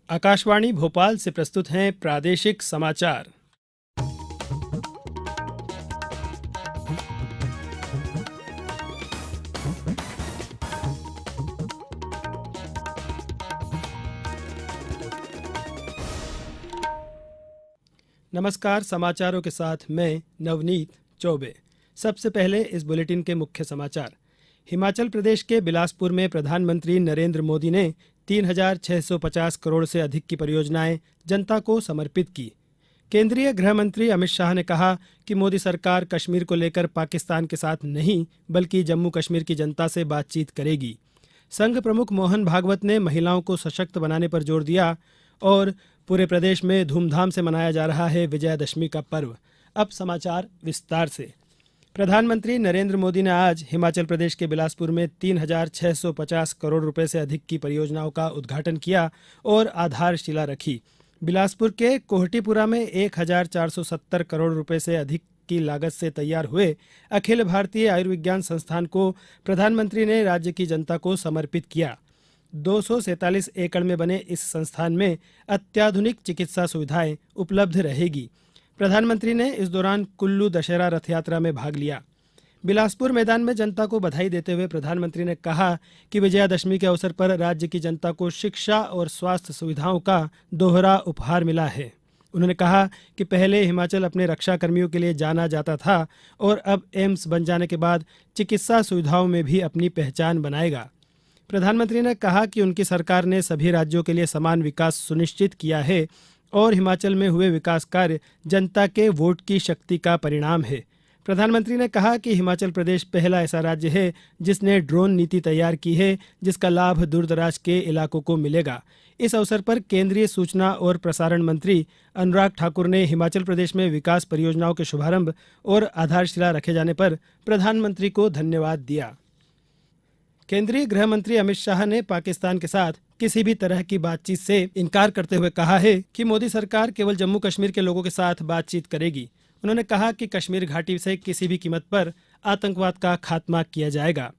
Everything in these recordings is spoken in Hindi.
आकाशवाणी भोपाल से प्रस्तुत हैं प्रादेशिक समाचार। नमस्कार, समाचारों के साथ मैं नवनीत चौबे। सबसे पहले इस बुलेटिन के मुख्य समाचार। हिमाचल प्रदेश के बिलासपुर में प्रधानमंत्री नरेंद्र मोदी ने 3,650 करोड़ से अधिक की परियोजनाएं जनता को समर्पित की। केंद्रीय गृह मंत्री अमित शाह ने कहा कि मोदी सरकार कश्मीर को लेकर पाकिस्तान के साथ नहीं बल्कि जम्मू कश्मीर की जनता से बातचीत करेगी। संघ प्रमुख मोहन भागवत ने महिलाओं को सशक्त बनाने पर जोर दिया और पूरे प्रदेश में धूमधाम से मनाया जा रहा है विजयादशमी का पर्व। अब समाचार विस्तार से। प्रधानमंत्री नरेंद्र मोदी ने आज हिमाचल प्रदेश के बिलासपुर में 3,650 करोड़ रुपए से अधिक की परियोजनाओं का उद्घाटन किया और आधारशिला रखी। बिलासपुर के कोहटीपुरा में 1,470 करोड़ रुपए से अधिक की लागत से तैयार हुए अखिल भारतीय आयुर्विज्ञान संस्थान को प्रधानमंत्री ने राज्य की जनता को समर्पित किया। 247 एकड़ में बने इस संस्थान में अत्याधुनिक चिकित्सा सुविधाएं उपलब्ध रहेगी। प्रधानमंत्री ने इस दौरान कुल्लू दशहरा रथ यात्रा में भाग लिया। बिलासपुर मैदान में जनता को बधाई देते हुए प्रधानमंत्री ने कहा कि विजयादशमी के अवसर पर राज्य की जनता को शिक्षा और स्वास्थ्य सुविधाओं का दोहरा उपहार मिला है। उन्होंने कहा कि पहले हिमाचल अपने रक्षा कर्मियों के लिए जाना जाता था और अब एम्स बन जाने के बाद चिकित्सा सुविधाओं में भी अपनी पहचान बनाएगा। प्रधानमंत्री ने कहा कि उनकी सरकार ने सभी राज्यों के लिए समान विकास सुनिश्चित किया है और हिमाचल में हुए विकास कार्य जनता के वोट की शक्ति का परिणाम है। प्रधानमंत्री ने कहा कि हिमाचल प्रदेश पहला ऐसा राज्य है जिसने ड्रोन नीति तैयार की है, जिसका लाभ दूरदराज के इलाकों को मिलेगा। इस अवसर पर केंद्रीय सूचना और प्रसारण मंत्री अनुराग ठाकुर ने हिमाचल प्रदेश में विकास परियोजनाओं के शुभारंभ और आधारशिला रखे जाने पर प्रधानमंत्री को धन्यवाद दिया। केंद्रीय गृह मंत्री अमित शाह ने पाकिस्तान के साथ किसी भी तरह की बातचीत से इनकार करते हुए कहा है कि मोदी सरकार केवल जम्मू कश्मीर के लोगों के साथ बातचीत करेगी। उन्होंने कहा कि कश्मीर घाटी से किसी भी कीमत पर आतंकवाद का खात्मा किया जाएगा।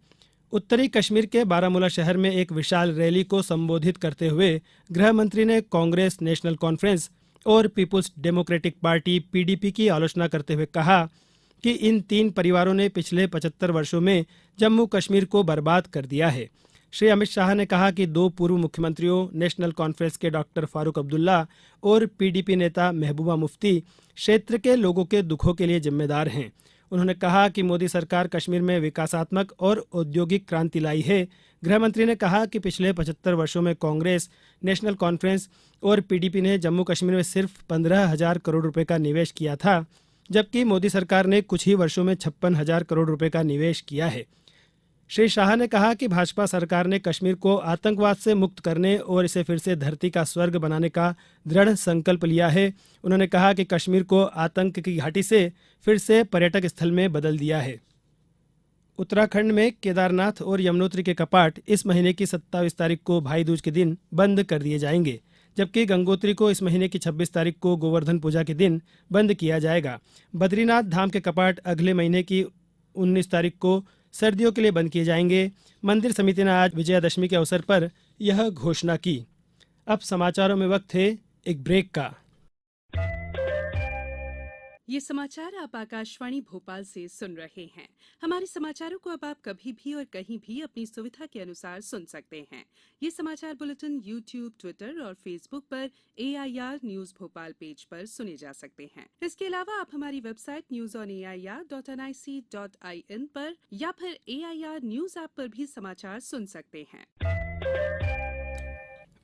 उत्तरी कश्मीर के बारामूला शहर में एक विशाल रैली को संबोधित करते हुए गृह मंत्री ने कांग्रेस नेशनल कॉन्फ्रेंस और पीपुल्स डेमोक्रेटिक पार्टी पीडीपी की आलोचना करते हुए कहा कि इन तीन परिवारों ने पिछले 75 वर्षों में जम्मू कश्मीर को बर्बाद कर दिया है। श्री अमित शाह ने कहा कि दो पूर्व मुख्यमंत्रियों नेशनल कॉन्फ्रेंस के डॉक्टर फारूक अब्दुल्ला और पीडीपी नेता महबूबा मुफ्ती क्षेत्र के लोगों के दुखों के लिए जिम्मेदार हैं। उन्होंने कहा कि मोदी सरकार कश्मीर में विकासात्मक और औद्योगिक क्रांति लाई है। गृह मंत्री ने कहा कि पिछले 75 वर्षों में कांग्रेस नेशनल कॉन्फ्रेंस और पीडीपी ने जम्मू कश्मीर में सिर्फ 15,000 करोड़ रुपए का निवेश किया था, जबकि मोदी सरकार ने कुछ ही वर्षों में 56,000 करोड़ रुपए का निवेश किया है। श्री शाह ने कहा कि भाजपा सरकार ने कश्मीर को आतंकवाद से मुक्त करने और इसे फिर से धरती का स्वर्ग बनाने का दृढ़ संकल्प लिया है। उन्होंने कहा कि कश्मीर को आतंक की घाटी से फिर से पर्यटक स्थल में बदल दिया है। उत्तराखंड में केदारनाथ और यमुनोत्री के कपाट इस महीने की 27 तारीख को भाई दूज के दिन बंद कर दिए जाएंगे, जबकि गंगोत्री को इस महीने की 26 तारीख को गोवर्धन पूजा के दिन बंद किया जाएगा। बद्रीनाथ धाम के कपाट अगले महीने की 19 तारीख को सर्दियों के लिए बंद किए जाएंगे। मंदिर समिति ने आज विजयादशमी के अवसर पर यह घोषणा की। अब समाचारों में वक्त है एक ब्रेक का। ये समाचार आप आकाशवाणी भोपाल से सुन रहे हैं। हमारे समाचारों को अब आप कभी भी और कहीं भी अपनी सुविधा के अनुसार सुन सकते हैं। ये समाचार बुलेटिन YouTube, ट्विटर और फेसबुक पर AIR न्यूज भोपाल पेज पर सुने जा सकते हैं। इसके अलावा आप हमारी वेबसाइट newsonair.nic.in पर या फिर AIR न्यूज ऐप पर भी समाचार सुन सकते हैं।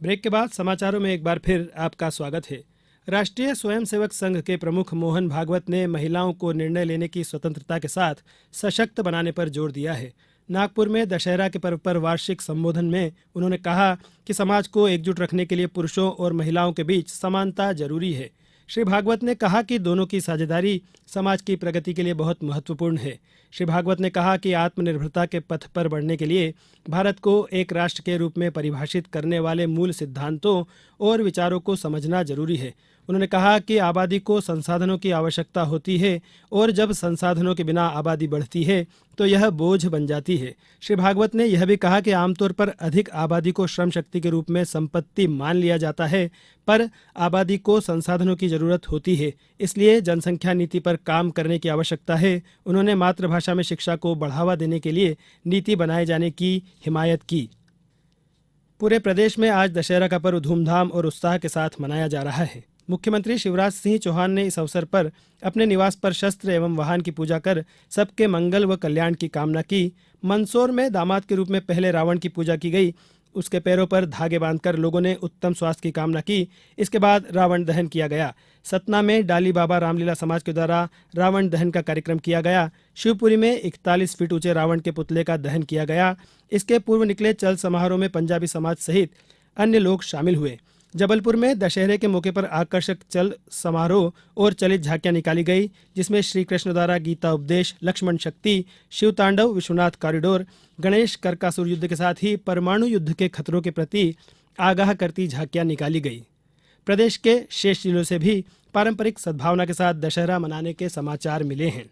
ब्रेक के बाद समाचारों में एक बार फिर आपका स्वागत है। राष्ट्रीय स्वयंसेवक संघ के प्रमुख मोहन भागवत ने महिलाओं को निर्णय लेने की स्वतंत्रता के साथ सशक्त बनाने पर जोर दिया है। नागपुर में दशहरा के पर्व पर वार्षिक संबोधन में उन्होंने कहा कि समाज को एकजुट रखने के लिए पुरुषों और महिलाओं के बीच समानता जरूरी है। श्री भागवत ने कहा कि दोनों की साझेदारी समाज की प्रगति के लिए बहुत महत्वपूर्ण है। श्री भागवत ने कहा कि आत्मनिर्भरता के पथ पर बढ़ने के लिए भारत को एक राष्ट्र के रूप में परिभाषित करने वाले मूल सिद्धांतों और विचारों को समझना जरूरी है। उन्होंने कहा कि आबादी को संसाधनों की आवश्यकता होती है और जब संसाधनों के बिना आबादी बढ़ती है तो यह बोझ बन जाती है। श्री भागवत ने यह भी कहा कि आमतौर पर अधिक आबादी को श्रम शक्ति के रूप में संपत्ति मान लिया जाता है, पर आबादी को संसाधनों की जरूरत होती है, इसलिए जनसंख्या नीति पर काम करने की आवश्यकता है। उन्होंने मातृभाषा में शिक्षा को बढ़ावा देने के लिए नीति बनाए जाने की हिमायत की। पूरे प्रदेश में आज दशहरा का पर्व धूमधाम और उत्साह के साथ मनाया जा रहा है। मुख्यमंत्री शिवराज सिंह चौहान ने इस अवसर पर अपने निवास पर शस्त्र एवं वाहन की पूजा कर सबके मंगल व कल्याण की कामना की। मंदसौर में दामाद के रूप में पहले रावण की पूजा की गई। उसके पैरों पर धागे बांधकर लोगों ने उत्तम स्वास्थ्य की कामना की। इसके बाद रावण दहन किया गया। सतना में डाली बाबा रामलीला समाज के द्वारा रावण दहन का कार्यक्रम किया गया। शिवपुरी में 41 फीट ऊंचे रावण के पुतले का दहन किया गया। इसके पूर्व निकले चल समारोह में पंजाबी समाज सहित अन्य लोग शामिल हुए। जबलपुर में दशहरे के मौके पर आकर्षक चल समारोह और चलित झांकियां निकाली गई, जिसमें श्री कृष्ण द्वारा गीता उपदेश, लक्ष्मण शक्ति, शिव तांडव, विश्वनाथ कॉरिडोर, गणेश करकासुर युद्ध के साथ ही परमाणु युद्ध के खतरों के प्रति आगाह करती झांकियां निकाली गई। प्रदेश के शेष जिलों से भी पारंपरिक सद्भावना के साथ दशहरा मनाने के समाचार मिले हैं।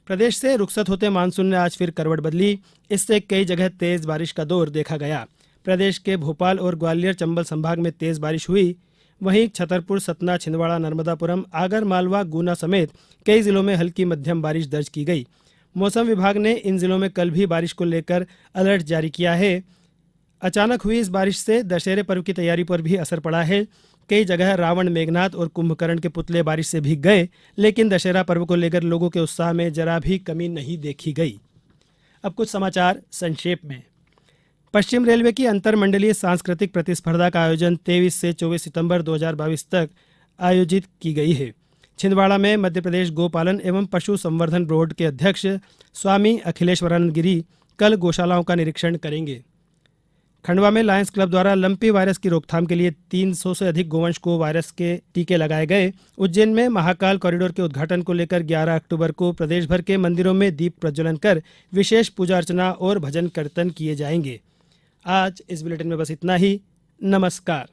प्रदेश से रुखसत होते मानसून ने आज फिर करवट बदली। इससे कई जगह तेज बारिश का दौर देखा गया। प्रदेश के भोपाल और ग्वालियर चंबल संभाग में तेज बारिश हुई। वहीं छतरपुर, सतना, छिंदवाड़ा, नर्मदापुरम, आगर मालवा, गुना समेत कई जिलों में हल्की मध्यम बारिश दर्ज की गई। मौसम विभाग ने इन जिलों में कल भी बारिश को लेकर अलर्ट जारी किया है। अचानक हुई इस बारिश से दशहरे पर्व की तैयारी पर भी असर पड़ा है। कई जगह रावण, मेघनाथ और कुंभकर्ण के पुतले बारिश से भीग गए, लेकिन दशहरा पर्व को लेकर लोगों के उत्साह में जरा भी कमी नहीं देखी गई। अब कुछ समाचार संक्षेप में। पश्चिम रेलवे की अंतरमंडलीय सांस्कृतिक प्रतिस्पर्धा का आयोजन 23 से 24 सितंबर 2022 तक आयोजित की गई है। छिंदवाड़ा में मध्य प्रदेश गोपालन एवं पशु संवर्धन बोर्ड के अध्यक्ष स्वामी अखिलेश्वरानंद गिरी कल गौशालाओं का निरीक्षण करेंगे। खंडवा में लायंस क्लब द्वारा लंपी वायरस की रोकथाम के लिए 300 से अधिक गोवंश को वायरस के टीके लगाए गए। उज्जैन में महाकाल कॉरिडोर के उद्घाटन को लेकर 11 अक्टूबर को प्रदेश भर के मंदिरों में दीप प्रज्वलन कर विशेष पूजा अर्चना और भजन कीर्तन किए जाएंगे। आज इस बुलेटिन में बस इतना ही। नमस्कार।